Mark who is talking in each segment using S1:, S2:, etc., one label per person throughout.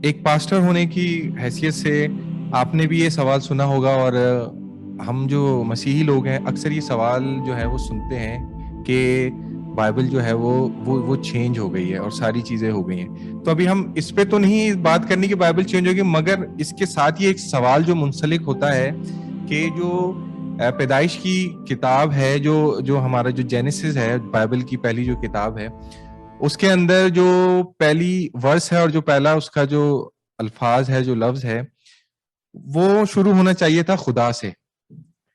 S1: एक पास्टर होने की हैसियत से आपने भी ये सवाल सुना होगा, और हम जो मसीही लोग हैं अक्सर ये सवाल जो है वो सुनते हैं कि बाइबल जो है वो चेंज हो गई है और सारी चीजें हो गई हैं। तो अभी हम इस पे तो नहीं बात करनी कि बाइबल चेंज होगी, मगर इसके साथ ही एक सवाल जो मुंसलिक होता है कि जो पैदाइश की किताब है, जो जो हमारा जो जेनेसिस है, बाइबल की पहली जो किताब है, उसके अंदर जो पहली वर्स है और जो पहला उसका जो अल्फाज है, जो लफ्ज है, वो शुरू होना चाहिए था खुदा से,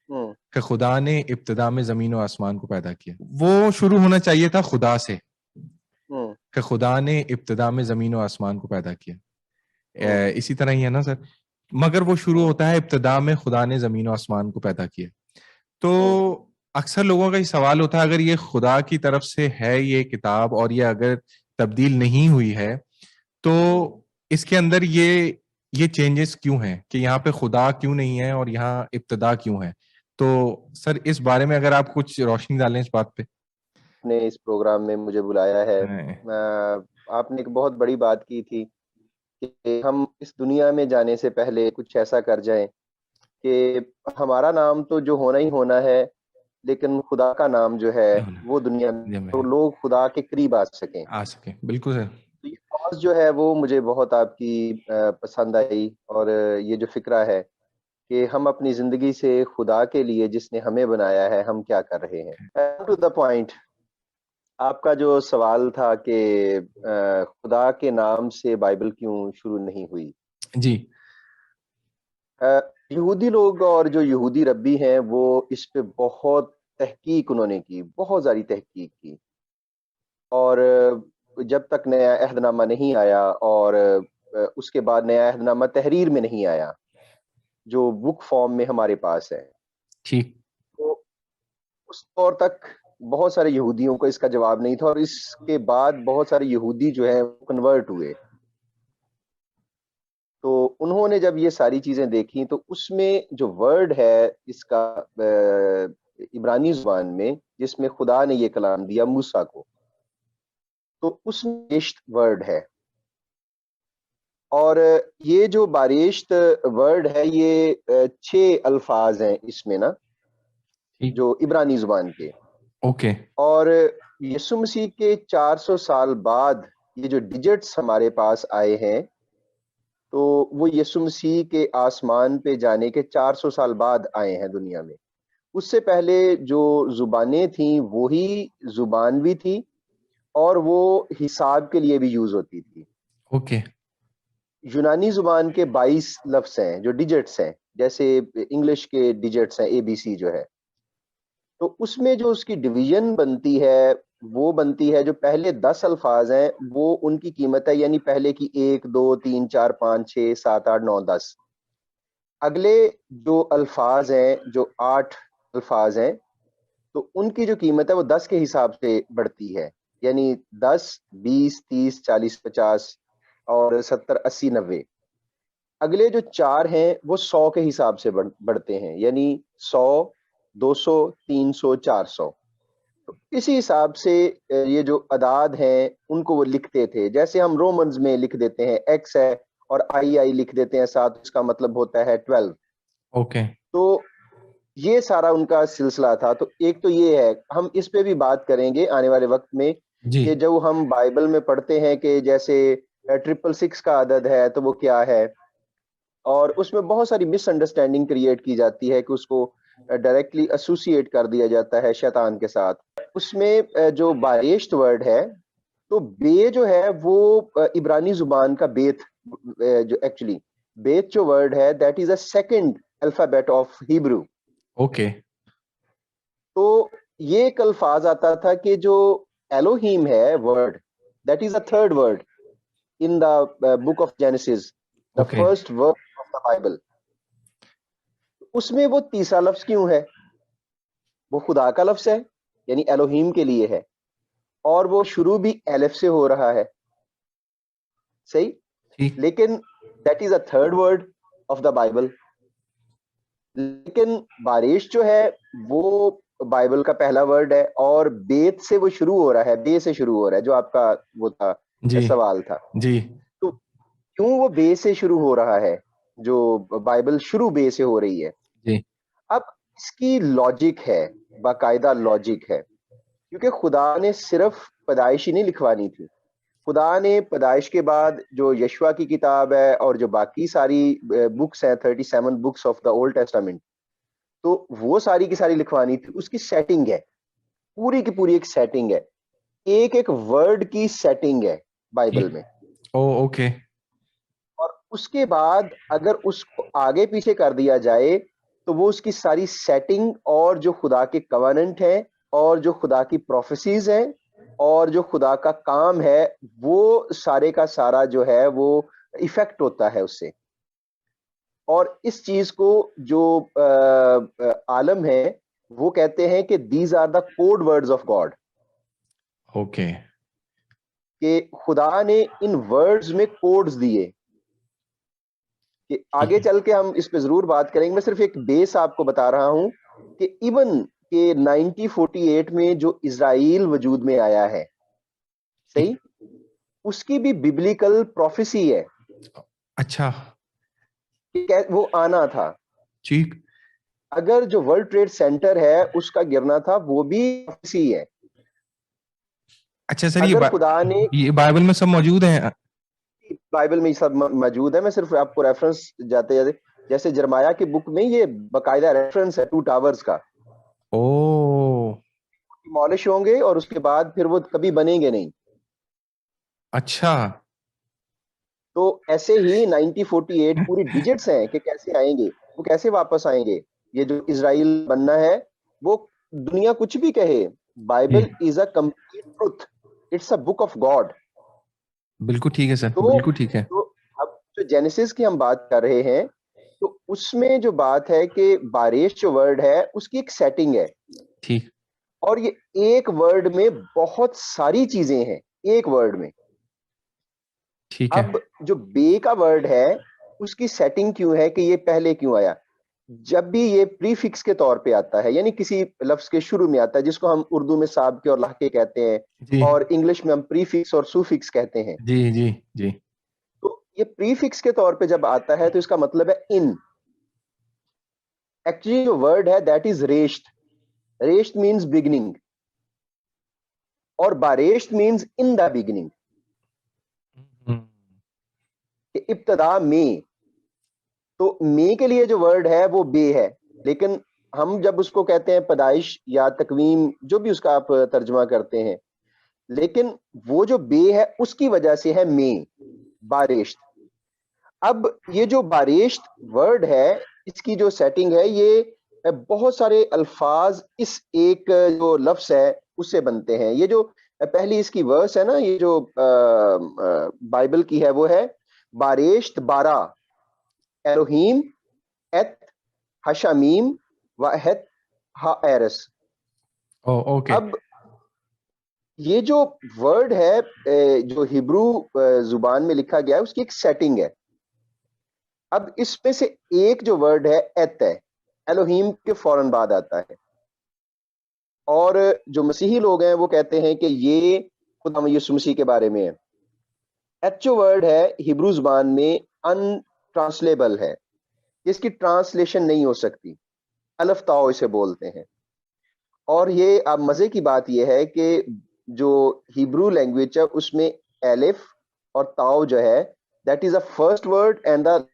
S2: हम्म।
S1: कि खुदा ने इब्तिदा में जमीन और आसमान को पैदा किया। वो शुरू होना चाहिए था खुदा से,
S2: हम्म।
S1: कि खुदा ने इब्तिदा में जमीन और आसमान को पैदा किया।
S2: हम्म।
S1: इसी तरह ही है ना सर? मगर वो शुरू
S2: हम्म।
S1: होता है इब्तिदा में खुदा ने जमीन और आसमान को पैदा किया। तो
S2: हम्म।
S1: अक्सर लोगों का ये सवाल होता है, अगर ये खुदा की तरफ से है ये किताब, और ये अगर तब्दील नहीं हुई है, तो इसके अंदर ये चेंजेस क्यों हैं, कि यहाँ पे खुदा क्यों नहीं है और यहाँ इब्तिदा क्यों है? तो सर इस बारे में अगर आप कुछ रोशनी डालें इस बात पे।
S2: आपने इस प्रोग्राम में मुझे बुलाया है।
S1: हाँ,
S2: आपने एक बहुत बड़ी बात की थी कि हम इस दुनिया में जाने से पहले कुछ ऐसा कर जाएं कि हमारा नाम तो जो होना ही होना है, लेकिन खुदा का नाम जो है वो दुनिया में,
S1: दुनिया में
S2: तो
S1: है,
S2: लोग खुदा के करीब आ सकें।
S1: आ सके, बिल्कुल सर।
S2: तो ये कॉज जो है वो मुझे बहुत आपकी पसंद आई, और ये जो फिक्रा है कि हम अपनी जिंदगी से खुदा के लिए, जिसने हमें बनाया है, हम क्या कर रहे हैं। टू द पॉइंट, आपका जो सवाल था कि खुदा के नाम से बाइबल क्यों शुरू नहीं हुई।
S1: जी।
S2: यहूदी लोग और जो यहूदी रब्बी हैं वो इस पे बहुत तहकीक उन्होंने की, बहुत सारी तहकीक की। और जब तक नया अहदनामा नहीं आया, और उसके बाद नया अहदनामा तहरीर में नहीं आया, जो बुक फॉर्म में हमारे पास है,
S1: ठीक।
S2: तो उस दौर तक बहुत सारे यहूदियों को इसका जवाब नहीं था। और इसके बाद बहुत सारे यहूदी जो है कन्वर्ट हुए। तो उन्होंने जब ये सारी चीजें देखी, तो उसमें जो वर्ड है इसका इब्रानी जुबान में, जिसमें खुदा ने ये कलाम दिया मूसा को, तो उसमें बेश्त वर्ड है। और ये जो बारिश्त वर्ड है, ये 6 अल्फाज हैं इसमें ना,
S1: ठीक।
S2: जो इब्रानी जुबान के।
S1: ओके।
S2: और यीशु मसीह के 400 साल बाद ये जो डिजिट्स हमारे पास आए हैं, तो वो यीशु मसीह के आसमान पे जाने के 400 साल बाद आए हैं दुनिया में। उससे पहले जो जुबानें थी वही जुबान भी थी, और वो हिसाब के लिए भी यूज होती थी।
S1: ओके।
S2: यूनानी जुबान के 22 लफ्ज हैं जो डिजिट्स हैं, जैसे इंग्लिश के डिजिट्स हैं एबीसी जो है। तो उसमें जो उसकी डिवीजन बनती है, वो बनती है, जो पहले 10 अल्फाज हैं वो उनकी कीमत है, यानी पहले की 1 2 3 4 5 6 7 8 9 10। अगले जो अल्फाज हैं, जो 8 अल्फाज हैं, तो उनकी जो कीमत है वो 10 के हिसाब से बढ़ती है। यानी 10 20 30 40 50 और 70 80 90। अगले जो 4 हैं वो 100 के हिसाब से बढ़ते हैं, यानी 100 200 300 400। तो इसी हिसाब से ये जो अदाद हैं उनको वो लिखते थे। जैसे हम रोमन्स में लिख देते हैं एक्स है, और आई आई लिख देते हैं साथ, उसका मतलब होता है 12।
S1: ओके।
S2: तो ये सारा उनका सिलसिला था। तो एक तो ये है, हम इस पे भी बात करेंगे आने वाले वक्त में,
S1: जी।
S2: कि जब हम बाइबल में पढ़ते हैं कि जैसे 666 का अदद है तो वो क्या है, और उसमें बहुत सारी मिसअंडरस्टैंडिंग क्रिएट की जाती है कि उसको डायरेक्टली एसोसिएट कर दिया जाता है शैतान के साथ। उसमें जो बारेश्त वर्ड है, तो बे जो है वो इब्रानी जुबान का बेत, जो एक्चुअली बेत जो वर्ड है, that is a second alphabet of Hebrew.
S1: Okay.
S2: तो ये एक अल्फाज आता था कि जो एलोहीम है word, that is a third word in the book of genesis, the
S1: okay.
S2: First word of the Bible. उसमें वो तीसरा लफ्ज क्यों है? वो खुदा का लफ्ज है, यानी एलोहीम के लिए है, और वो शुरू भी एलिफ से हो रहा है, सही।
S1: ठीक।
S2: लेकिन that is a third word of the Bible. लेकिन बारिश जो है वो बाइबल का पहला वर्ड है, और बेत से वो शुरू हो रहा है, बे से शुरू हो रहा है, जो आपका वो था,
S1: जी।
S2: सवाल था।
S1: जी।
S2: तो क्यों वो बे से शुरू हो रहा है, जो बाइबल शुरू बे से हो रही है।
S1: जी।
S2: अब इसकी लॉजिक है, बाकायदा लॉजिक है, क्योंकि खुदा ने सिर्फ पैदाइश ही नहीं लिखवानी थी। खुदा ने पैदाइश के बाद जो यशवा की किताब है और जो बाकी सारी बुक्स हैं, 37 books of the old testament, तो वो सारी की सारी लिखवानी थी। उसकी सेटिंग है, पूरी की पूरी एक सेटिंग है, एक एक वर्ड की सेटिंग है बाइबल
S1: ठीक।
S2: में।
S1: ओ ओके।
S2: और उसके बाद अगर उसको आगे पीछे कर दिया जाए तो वो उसकी सारी सेटिंग और जो खुदा के कवानेंट है और जो खुदा की प्रोफेसीज है और जो खुदा का काम है, वो सारे का सारा जो है वो इफेक्ट होता है उससे। और इस चीज को जो आलम है वो कहते हैं कि these are the code words of God,
S1: okay.
S2: कि खुदा ने इन वर्ड्स में कोड्स दिए। कि
S1: ठीक
S2: आगे
S1: है।
S2: चल के हम इस पे जरूर बात करेंगे, मैं सिर्फ एक बेस आपको बता रहा हूं कि इवन के 1948 में जो इजराइल वजूद में आया है,
S1: ठीक।
S2: सही, उसकी भी बिब्लिकल प्रोफेसी है
S1: अच्छा।
S2: कि वो आना था।
S1: ठीक।
S2: अगर जो वर्ल्ड ट्रेड सेंटर है उसका गिरना था, वो भी प्रोफेसी है।
S1: अच्छा सर,
S2: अगर खुदा ने,
S1: ये बाइबल में सब मौजूद है।
S2: बाइबल में ये सब मौजूद है, मैं सिर्फ आपको रेफरेंस जाते जाते, जैसे जरमाया की बुक में ये बाकायदा रेफरेंस है 2 टावर्स का,
S1: ओ।
S2: डिमोलिश होंगे और उसके बाद फिर वो कभी बनेंगे नहीं।
S1: अच्छा।
S2: तो ऐसे ही 1948 पूरी डिजिट्स हैं कि कैसे आएंगे, वो कैसे वापस आएंगे। ये जो इजराइल बनना है, वो दुनिया कुछ भी कहे,
S1: जी।
S2: Bible is a complete truth, it's a book of God.
S1: बिल्कुल ठीक है सर,
S2: तो
S1: बिल्कुल ठीक है।
S2: तो अब जो जेनेसिस की हम बात कर रहे हैं, तो उसमें जो बात है कि बारिश जो वर्ड है उसकी एक सेटिंग है,
S1: ठीक।
S2: और ये एक वर्ड में बहुत सारी चीजें हैं, एक वर्ड में।
S1: ठीक है।
S2: अब जो बे का वर्ड है उसकी सेटिंग क्यों है कि ये पहले क्यों आया। जब भी ये प्रीफिक्स के तौर पे आता है, यानी किसी लफ्ज के शुरू में आता है, जिसको हम उर्दू में साब के और लाके कहते हैं,
S1: जी
S2: और इंग्लिश में हम प्रीफिक्स और सुफिक्स कहते हैं।
S1: जी जी जी।
S2: तो ये प्रीफिक्स के तौर पे जब आता है तो इसका मतलब है इन। एक्चुअली जो वर्ड है दैट इज रेश्त। रेश्त मीन्स बिगिनिंग, और बारेश्त मीन्स इन द बिगिनिंग,
S1: हम्म।
S2: इब्तदा में। तो मे के लिए जो वर्ड है वो बे है, लेकिन हम जब उसको कहते हैं पैदाइश या तकवीम, जो भी उसका आप तर्जमा करते हैं, लेकिन वो जो बे है उसकी वजह से है मे, बारिश। अब ये जो बारिश वर्ड है, इसकी जो सेटिंग है, ये बहुत सारे अल्फाज इस एक जो लफ्ज है उससे बनते हैं। ये जो पहली इसकी वर्स है ना, ये जो बाइबल की है, वो है बारिश बारा, एलोहीम, एत, हशामीम, वाहद, हाएरस।
S1: ओ ओके।
S2: अब ये जो वर्ड है जो हिब्रू जुबान में लिखा गया है, उसकी एक सेटिंग है। अब इसमें से एक जो वर्ड है एत है, एलोहीम के फौरन बाद आता है। और जो मसीही लोग हैं वो कहते हैं कि ये खुदा यीशु मसीह के बारे में है। एत जो वर्ड है हिब्रू जुबान में अनट्रांसलेबल है, इसकी ट्रांसलेशन नहीं हो सकती, अलफ ताओ इसे बोलते हैं। और ये अब मजे की बात यह है कि जो हिब्रू लैंग्वेज है उसमें एलिफ और ताओ जो है, that is the first word and the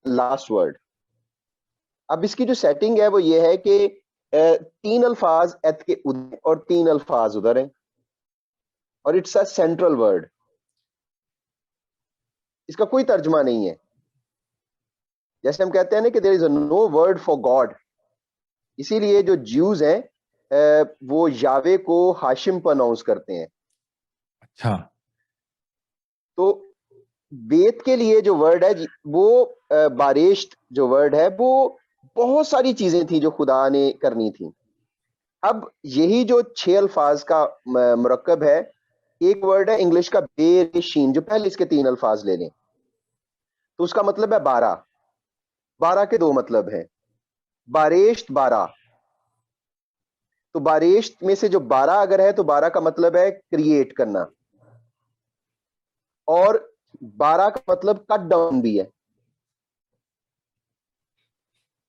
S2: last word. अब इसकी जो सेटिंग है वो ये है कि 3 अल्फाज एत के उधर और 3 अल्फाज उधर हैं, और इट्स अ सेंट्रल वर्ड, इसका कोई तर्जमा नहीं है। जैसे हम कहते हैं ना कि there is no word for God, इसीलिए जो ज्यूज हैं वो यावे को हाशिम प्रोनाउंस करते हैं।
S1: अच्छा।
S2: तो बेत के लिए जो वर्ड है वो बारिश जो वर्ड है, वो बहुत सारी चीजें थी जो खुदा ने करनी थी। अब यही जो 6 अल्फाज का मुरक्कब है, एक वर्ड है इंग्लिश का बेरेशीन, जो पहले इसके 3 अल्फाज ले लें तो उसका मतलब है 12। 12 के 2 मतलब हैं, बारेश्त 12। तो बारेश्त में से जो 12 अगर है तो 12 का मतलब है क्रिएट करना। और 12 का मतलब कट डाउन भी है,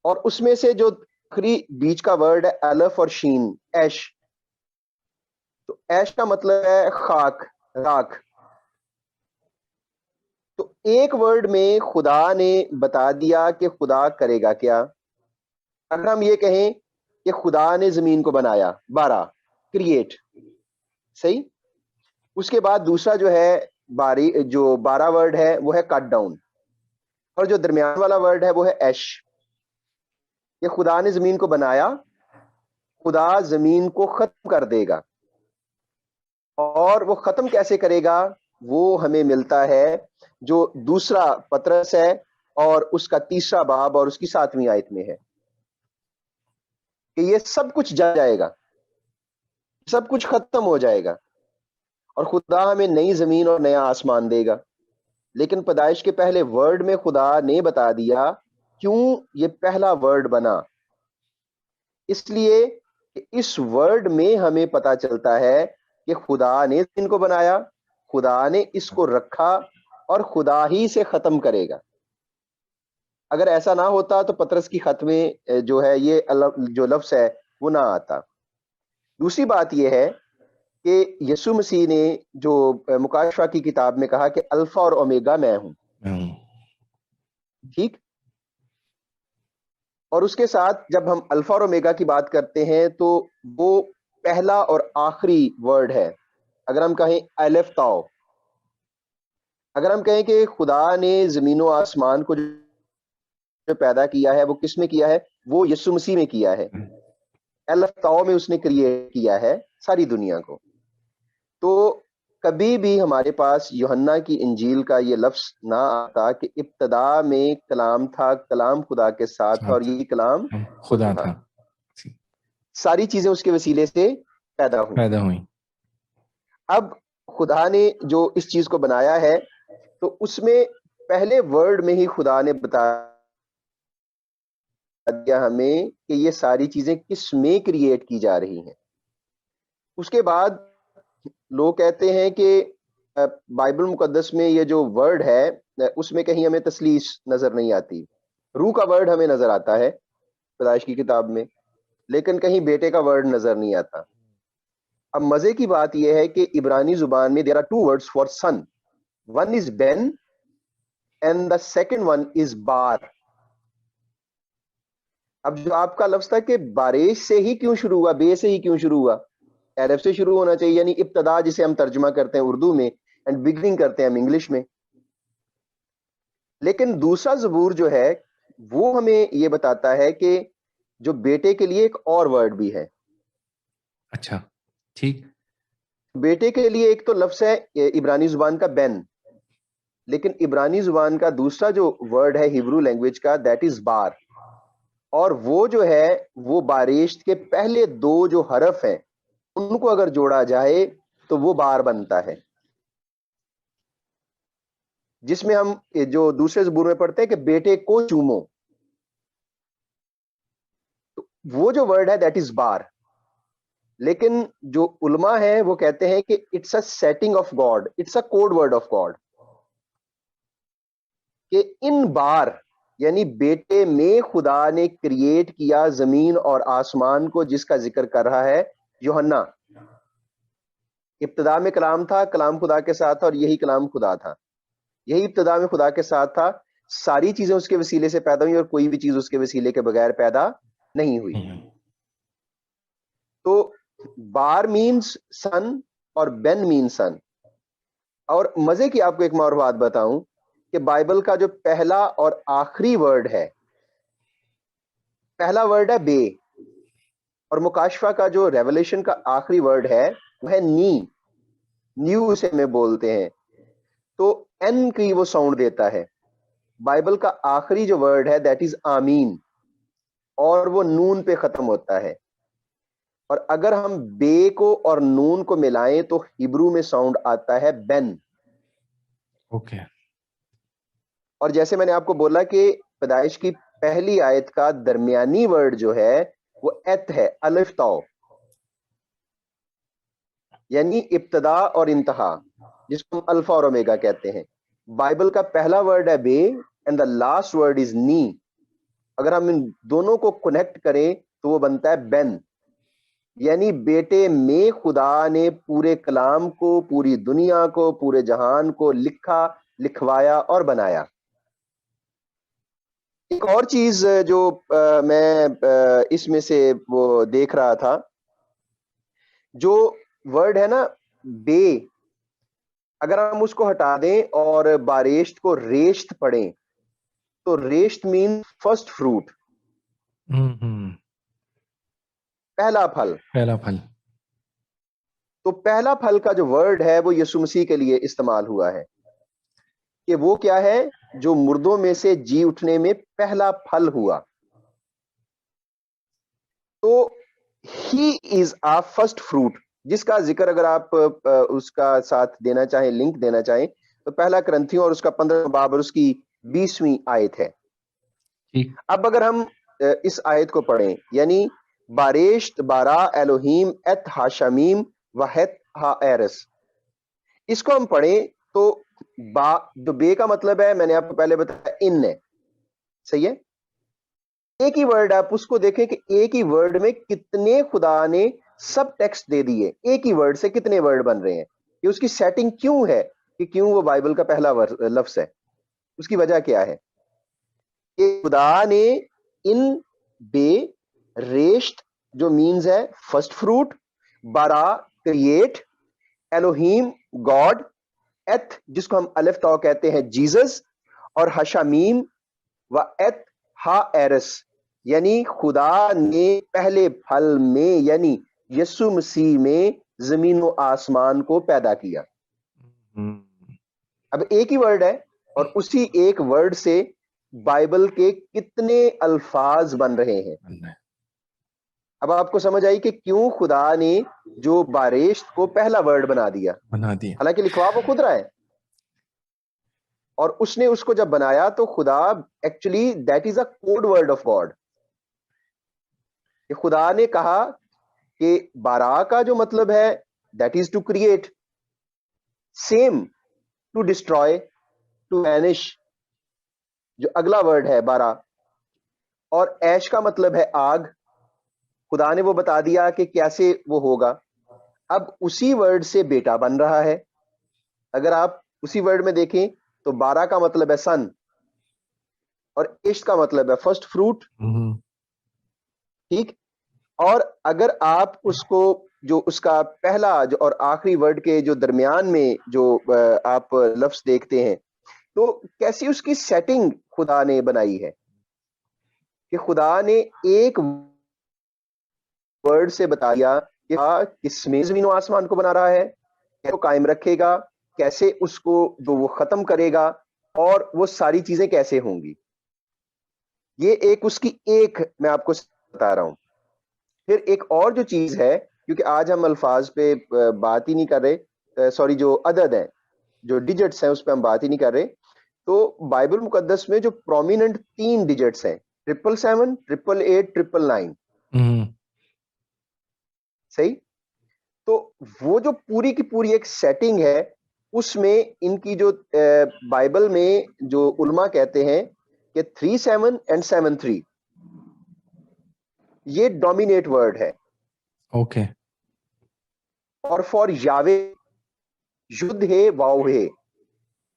S2: और उसमें से जो आखिरी बीच का वर्ड है अलफ और शीन, ऐश, तो ऐश का मतलब है खाक, राख। तो एक वर्ड में खुदा ने बता दिया कि खुदा करेगा क्या। अगर हम ये कहें कि खुदा ने जमीन को बनाया, 12, क्रिएट, सही। उसके बाद दूसरा जो है बारी, जो 12 वर्ड है वो है कट डाउन, और जो दरमियान वाला वर्ड है वो है ऐश। ये खुदा ने जमीन को बनाया, खुदा जमीन को खत्म कर देगा, और वो खत्म कैसे करेगा वो हमें मिलता है जो दूसरा पतरस है और उसका तीसरा बाब और उसकी 7वीं आयत में है, कि ये सब कुछ जा जाएगा, सब कुछ खत्म हो जाएगा, और खुदा हमें नई जमीन और नया आसमान देगा। लेकिन पैदाइश के पहले वर्ड में खुदा ने बता दिया क्यों ये पहला वर्ड बना, इसलिए कि इस वर्ड में हमें पता चलता है कि खुदा ने इनको बनाया, खुदा ने इसको रखा, और खुदा ही से खत्म करेगा। अगर ऐसा ना होता तो पतरस की खत में जो है ये जो लफ्ज है वो ना आता। दूसरी बात यह है कि यीशु मसीह ने जो मुकाशफा की किताब में कहा कि अल्फा और ओमेगा मैं हूं, ठीक। और उसके साथ जब हम अल्फा और ओमेगा की बात करते हैं तो वो पहला और आखिरी वर्ड है। अगर हम कहें अलिफ ताओ, अगर हम कहें कि खुदा ने जमीनों आसमान को जो पैदा किया है वो किसमें किया है, वो यीशु मसीह में किया है। अलिफ ताओ में उसने क्रिएट किया है सारी दुनिया को। तो कभी भी हमारे पास यूहन्ना की इंजील का ये लफ्ज ना आता कि इब्तदा में कलाम था, कलाम खुदा के साथ था, और यही कलाम
S1: खुदा
S2: था।
S1: था,
S2: सारी चीजें उसके वसीले से पैदा हुई।
S1: पैदा हुई।
S2: अब खुदा ने जो इस चीज को बनाया है, तो उसमें पहले वर्ड में ही खुदा ने बता दिया हमें कि ये सारी चीजें किस में क्रिएट की जा रही हैं। उसके बाद लोग कहते हैं कि बाइबल मुकद्दस में ये जो वर्ड है उसमें कहीं हमें तसलीस नजर नहीं आती। रूह का वर्ड हमें नजर आता है पैदाइश की किताब में, लेकिन कहीं बेटे का वर्ड नजर नहीं आता। अब मजे की बात यह है कि इब्रानी जुबान में there are two words for son, one is ben and the second one is bar. अब जो आपका लफ्ज था कि बारिश से ही क्यों शुरू हुआ, बे से ही क्यों शुरू हुआ, अरब से शुरू होना चाहिए, यानी इब्तदा जिसे हम तर्जुमा करते हैं उर्दू में, एंड बिगनिंग करते हैं हम इंग्लिश में। लेकिन दूसरा ज़बूर जो है वो हमें ये बताता है कि जो बेटे के लिए एक और वर्ड भी है।
S1: अच्छा, ठीक।
S2: बेटे के लिए एक तो लफ्ज है इब्रानी जुबान का बेन, लेकिन इब्रानी जुबान का दूसरा जो वर्ड है हिब्रू लैंग्वेज का, दैट इज बार। और वो जो है वो बारिश के पहले दो जो हरफ हैं उनको अगर जोड़ा जाए तो वो बार बनता है, जिसमें हम जो दूसरे ज़बूर में पढ़ते हैं कि बेटे को चूमो, तो वो जो वर्ड है दैट इज बार। लेकिन जो उलमा है वो कहते हैं कि it's a setting of God, it's a code word of God, कि इन बार यानी बेटे में खुदा ने क्रिएट किया जमीन और आसमान को, जिसका जिक्र कर रहा है यूहन्ना। इब्तदा में कलाम था, कलाम खुदा के साथ था, और यही कलाम खुदा था, यही इब्तदा में खुदा के साथ था। सारी चीजें उसके वसीले से पैदा हुई और कोई भी चीज उसके वसीले के बगैर पैदा नहीं हुई। तो बार मीन्स सन और बेन मीन सन। और मजे की आपको एक और बात बताऊं कि बाइबल का जो पहला और आखिरी वर्ड है, पहला वर्ड है बे, और मुकाशफा का जो रेवलेशन का आखिरी वर्ड है वह है नी, न्यू उसे में बोलते हैं। तो एन की वो साउंड देता है। बाइबल का आखिरी जो वर्ड है दैट इज आमीन, और वो नून पे खत्म होता है। और अगर हम बे को और नून को मिलाएं तो हिब्रू में साउंड आता है बेन।
S1: ओके।
S2: और जैसे मैंने आपको बोला कि पैदाइश की पहली आयत का दरमियानी वर्ड जो है वो एत है, अलिफ ताओ, यानी इब्तदा और इंतहा, जिसको हम अल्फा और ओमेगा कहते हैं। बाइबल का पहला वर्ड है be and the last word is ni. अगर हम इन दोनों को कनेक्ट करें तो वो बनता है बेन, यानी बेटे में खुदा ने पूरे कलाम को, पूरी दुनिया को, पूरे जहान को लिखा, लिखवाया और बनाया। एक और चीज जो मैं इसमें से वो देख रहा था, जो वर्ड है ना बे, अगर हम उसको हटा दें और बारेश्त को रेश्त पढ़ें तो रेश्त मीन फर्स्ट फ्रूट, पहला फल।
S1: पहला फल।
S2: तो पहला फल का जो वर्ड है वो यीशु मसीह के लिए इस्तेमाल हुआ है कि वो क्या है, जो मुर्दों में से जी उठने में पहला फल हुआ। तो he is a first fruit, जिसका जिक्र अगर आप उसका साथ देना चाहें, लिंक देना चाहें, तो पहला करंथियों और उसका 15 बाब और उसकी 20वीं आयत है।
S1: ठीक।
S2: अब अगर हम इस आयत को पढ़ें, यानी बारेश्त बारा एलोहीम एत हाशमीम वहत हा एरस, इसको हम पढ़ें तो जो बे का मतलब है, मैंने आपको पहले बताया, इन है, सही है। एक ही वर्ड, आप उसको देखें कि एक ही वर्ड में कितने खुदा ने सब टेक्स्ट दे दिए, एक ही वर्ड से कितने वर्ड बन रहे हैं। ये उसकी सेटिंग क्यों है कि क्यों वो बाइबल का पहला लफ्ज है, उसकी वजह क्या है कि खुदा ने इन बे रेश्त जो मीन्स है फर्स्ट फ्रूट, बारा क्रिएट, एलोहीम गॉड, एथ जिसको हम अलिफ तौ कहते हैं जीसस, और हशामीम व एथ हा एरस, यानी खुदा ने पहले फल में यानी यीशु मसीह में जमीन व आसमान को पैदा किया। अब एक ही वर्ड है और उसी एक वर्ड से बाइबल के कितने अल्फाज बन रहे हैं। अब आपको समझ आई कि क्यों खुदा ने जो बारेश्त को पहला वर्ड बना दिया। हालांकि लिखवा वो खुद रहा है, और उसने उसको जब बनाया तो खुदा actually that is a code word of God. खुदा ने कहा कि बारा का जो मतलब है that is to create, same to destroy, to vanish, जो अगला वर्ड है बारा, और ऐश का मतलब है आग। खुदा ने वो बता दिया कि कैसे वो होगा। अब उसी वर्ड से बेटा बन रहा है। अगर आप उसी वर्ड में देखें तो बारा का मतलब है सन और इश्क का मतलब है फर्स्ट फ्रूट, ठीक। और अगर आप उसको जो उसका पहला जो और आखिरी वर्ड के जो दरमियान में जो आप लफ्ज देखते हैं, तो कैसी उसकी सेटिंग खुदा ने बनाई है कि खुदा ने एक वर्ड से बता दिया कि किसमें जमीन और आसमान को बना रहा है, कैसे कायम रखेगा, कैसे उसको जो वो खत्म करेगा, और वो सारी चीजें कैसे होंगी। ये एक उसकी एक मैं आपको बता रहा हूं। फिर एक और जो चीज है, क्योंकि आज हम अल्फाज पे बात ही नहीं कर रहे, सॉरी जो अदद है, जो डिजिट्स हैं उस पर हम बात ही नहीं कर रहे, तो बाइबल मुकद्दस में जो प्रोमिनेंट 3 डिजिट्स हैं 777, 888, 999, सही। तो वो जो पूरी की पूरी एक सेटिंग है, उसमें इनकी जो बाइबल में जो उलमा कहते हैं कि 37 एंड 73 ये डोमिनेट वर्ड है।
S1: ओके।
S2: और फॉर यावे युद्ध है वाव है,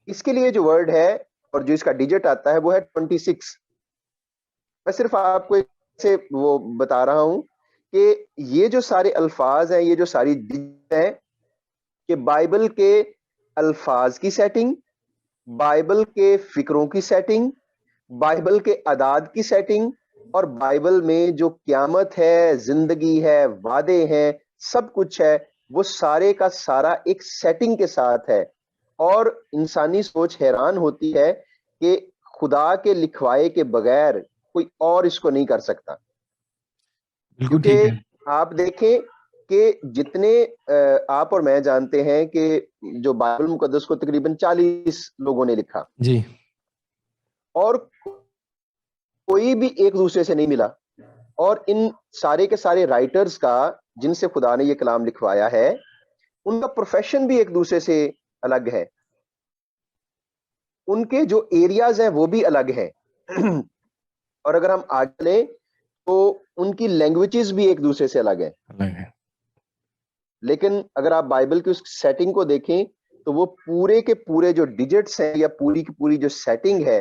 S2: इसके लिए जो वर्ड है और जो इसका डिजिट आता है वो है 26। मैं सिर्फ आपको से वो बता रहा हूं कि ये जो सारे अल्फाज हैं, ये जो सारी डिजिट हैं, कि बाइबल के अल्फाज की सेटिंग, बाइबल के फिक्रों की सेटिंग, बाइबल के अदाद की सेटिंग, और बाइबल में जो क़यामत है, जिंदगी है, वादे हैं, सब कुछ है, वो सारे का सारा एक सेटिंग के साथ है। और इंसानी सोच हैरान होती है कि खुदा के लिखवाए के बगैर कोई और इसको नहीं कर सकता।
S1: बिल्कुल ठीक है।
S2: क्योंकि आप देखें कि जितने आप और मैं जानते हैं कि जो बाइबल मुकद्दस को तकरीबन 40 लोगों ने लिखा
S1: जी।
S2: और कोई भी एक दूसरे से नहीं मिला, और इन सारे के सारे राइटर्स का जिनसे खुदा ने ये कलाम लिखवाया है, उनका प्रोफेशन भी एक दूसरे से अलग है। उनके जो एरियाज हैं वो भी अलग हैं। और अगर हम आगे लें तो उनकी लैंग्वेजेस भी एक दूसरे से अलग है।
S1: अलग है।
S2: लेकिन अगर आप बाइबल की उस सेटिंग को देखें तो वो पूरे के पूरे जो डिजिट्स हैं या पूरी की पूरी जो सेटिंग है,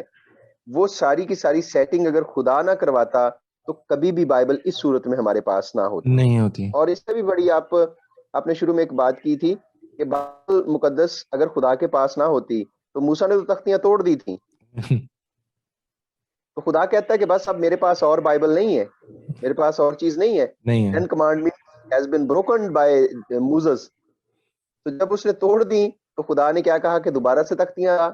S2: वो सारी की सारी सेटिंग अगर खुदा ना करवाता तो कभी भी बाइबल इस सूरत में हमारे पास ना होती।
S1: नहीं होती।
S2: और इससे भी बड़ी आपने शुरू में एक बात की थी कि बाइबल मुकद्दस अगर खुदा के पास ना होती तो मूसा ने तो तख्तियां तोड़ दी थी। तो खुदा कहता है कि बस अब मेरे पास और बाइबल नहीं है, मेरे पास और चीज नहीं है।
S1: नहीं है।
S2: 10 commandments has been broken by Moses. तो जब उसने तोड़ दी तो खुदा ने क्या कहा कि दोबारा से तख्तियां ला।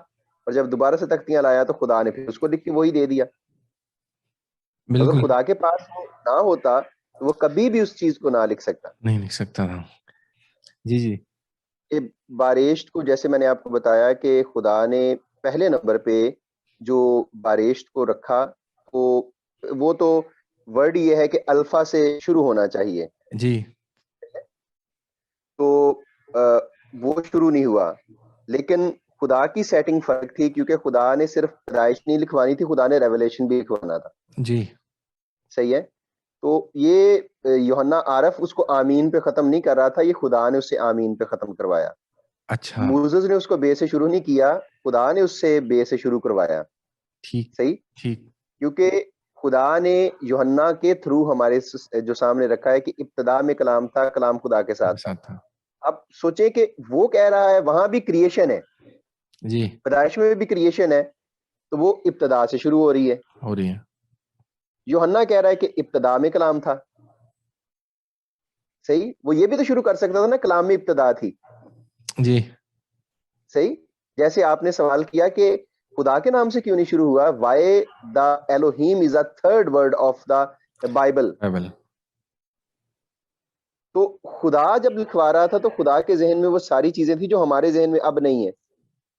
S2: और जब दोबारा से तख्तियां लाया तो खुदा ने फिर उसको लिख के वही दे दिया। अगर
S1: बिल्कुल
S2: खुदा के पास वो ना होता तो वो कभी भी उस चीज को ना लिख सकता।
S1: नहीं लिख सकता था। जी जी।
S2: ये बारेश्त को जैसे मैंने आपको बताया कि खुदा ने पहले नंबर पे जो बारेश्त को रखा, तो वो तो वर्ड ये है कि अल्फा से शुरू होना चाहिए।
S1: जी
S2: तो वो शुरू नहीं हुआ, लेकिन खुदा की सेटिंग फर्क थी क्योंकि खुदा ने सिर्फ पैदाइश नहीं लिखवानी थी, खुदा ने रेवलेशन भी लिखवाना था।
S1: जी।
S2: सही है। तो ये यूहन्ना आरफ उसको आमीन पे खत्म नहीं कर रहा था, ये खुदा ने उससे आमीन पे खत्म करवाया।
S1: अच्छा।
S2: मूसेस ने उसको बे से शुरू नहीं किया, खुदा ने उससे बे से शुरू करवाया।
S1: ठीक
S2: सही।
S1: ठीक।
S2: क्योंकि खुदा ने यूहन्ना के थ्रू हमारे जो सामने रखा है कि इब्तदा में कलाम था, कलाम खुदा के साथ
S1: मेरे
S2: था।
S1: साथ था।
S2: अब सोचे कि वो कह रहा है वहां भी क्रिएशन है,
S1: जी।
S2: पैदाइश में भी क्रिएशन है, तो वो इब्तदा से शुरू हो रही है।
S1: हो रही है।
S2: यूहन्ना कह रहा है कि इब्तदा में कलाम था। सही। वो ये भी तो शुरू कर सकता था ना, कलाम में इब्तदा थी।
S1: जी।
S2: सही। जैसे आपने सवाल किया कि खुदा के नाम से क्यों नहीं शुरू हुआ, why the Elohim is a third word of the Bible.
S1: Bible.
S2: तो खुदा जब लिखवा रहा था तो खुदा के जहन में वो सारी चीजें थी जो हमारे जहन में अब नहीं है।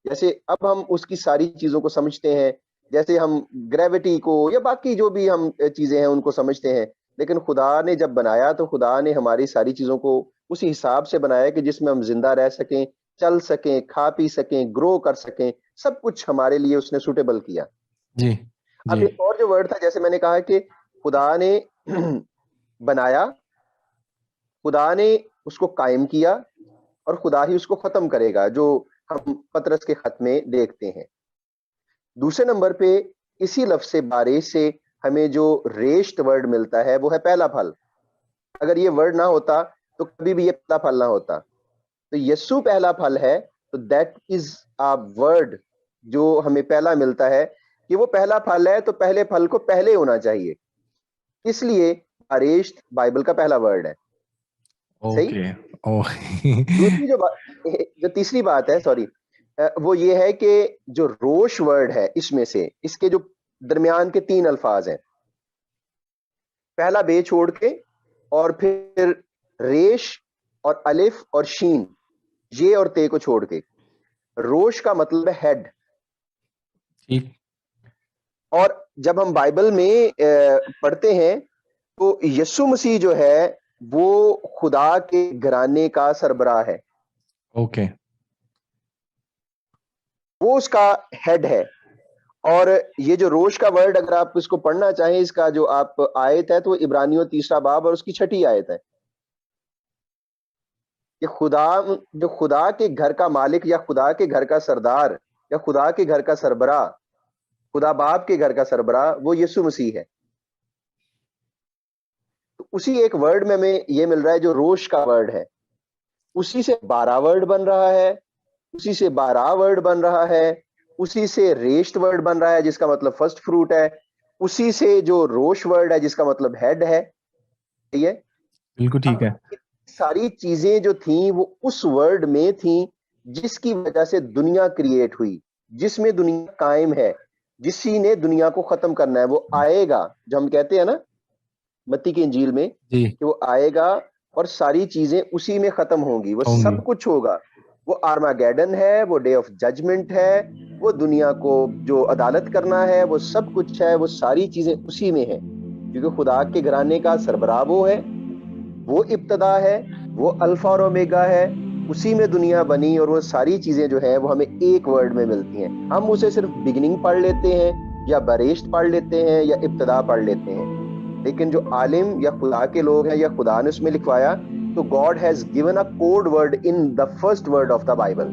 S2: जैसे अब हम उसकी सारी चीजों को समझते हैं, जैसे हम ग्रेविटी को या बाकी जो भी हम चीजें हैं उनको समझते हैं। लेकिन खुदा ने जब बनाया तो खुदा ने हमारी सारी चीजों को उसी हिसाब से बनाया कि जिसमें हम जिंदा रह सकें, चल सकें, खा पी सकें, ग्रो कर सकें। सब कुछ हमारे लिए उसने सुटेबल किया।
S1: जी
S2: अब
S1: जी।
S2: एक और जो वर्ड था, जैसे मैंने कहा कि खुदा ने बनाया, खुदा ने उसको कायम किया और खुदा ही उसको खत्म करेगा, जो हम पतरस के खत में देखते हैं। दूसरे नंबर पे इसी लफ्ज से बारिश से हमें जो रेश्त वर्ड मिलता है वो है पहला फल। अगर ये वर्ड ना होता तो कभी भी ये पहला फल ना होता। तो यस्सु पहला फल है, तो दैट इज अ वर्ड जो हमें पहला मिलता है कि वो पहला फल है, तो पहले फल को पहले होना चाहिए। इसलिए बारिश बाइबल का पहला वर्ड है। सही।
S1: ओके। ओ
S2: दूसरी जो तीसरी बात है, सॉरी, वो ये है कि जो रोश वर्ड है इसमें से इसके जो दरमियान के 3 अल्फाज हैं, पहला बे छोड़ के और फिर रेश और अलिफ और शीन, ये और ते को छोड़ के। रोश का मतलब है हेड।
S1: ठीक।
S2: और जब हम बाइबल में पढ़ते हैं तो यीशु मसीह जो है वो खुदा के घराने का सरबराह है,
S1: ओके।
S2: वो उसका हेड है। और ये जो रोश का वर्ड, अगर आप इसको पढ़ना चाहें, इसका जो आप आयत है तो इब्रानियों 3 बाब और उसकी 6 आयत है कि खुदा, जो खुदा के घर का मालिक या खुदा के घर का सरदार या खुदा के घर का सरबराह, खुदा बाप के घर का सरबराह, वो यीशु मसीह है। तो उसी एक वर्ड में हमें ये मिल रहा है जो रोश का वर्ड है, उसी से 12 वर्ड बन रहा है, उसी से 12 वर्ड बन रहा है, उसी से रेश्त वर्ड बन रहा है जिसका मतलब फर्स्ट फ्रूट है, उसी से जो रोश वर्ड है जिसका मतलब हेड है। ठीक है।
S1: बिल्कुल ठीक
S2: अब
S1: है।
S2: सारी चीजें जो थी वो उस वर्ड में थी जिसकी वजह से दुनिया क्रिएट हुई, जिसमें दुनिया कायम है, जिसी ने दुनिया को खत्म करना है। वो आएगा, जो हम कहते हैं ना मत्ती की इंजील में
S1: जी।
S2: कि वो आएगा और सारी चीजें उसी में खत्म होंगी, वो
S1: होंगी।
S2: सब कुछ होगा। वो आर्मागेडन है, वो डे ऑफ जजमेंट है, वो दुनिया को जो अदालत करना है, वो सब कुछ है, वो सारी चीजें उसी में है। क्योंकि खुदा के घराने का सरबराह वो है, वो इब्तदा है, वो अल्फा और ओमेगा है, उसी में दुनिया बनी और वो सारी चीजें जो है वो हमें एक वर्ड में मिलती हैं। हम उसे सिर्फ बिगिनिंग पढ़ लेते हैं या बरेश्त पढ़ लेते हैं या इब्तदा पढ़ लेते हैं, लेकिन जो आलिम या खुदा के लोग हैं या खुदा ने उसमें लिखवाया, तो God has given a code word in the first word of the Bible.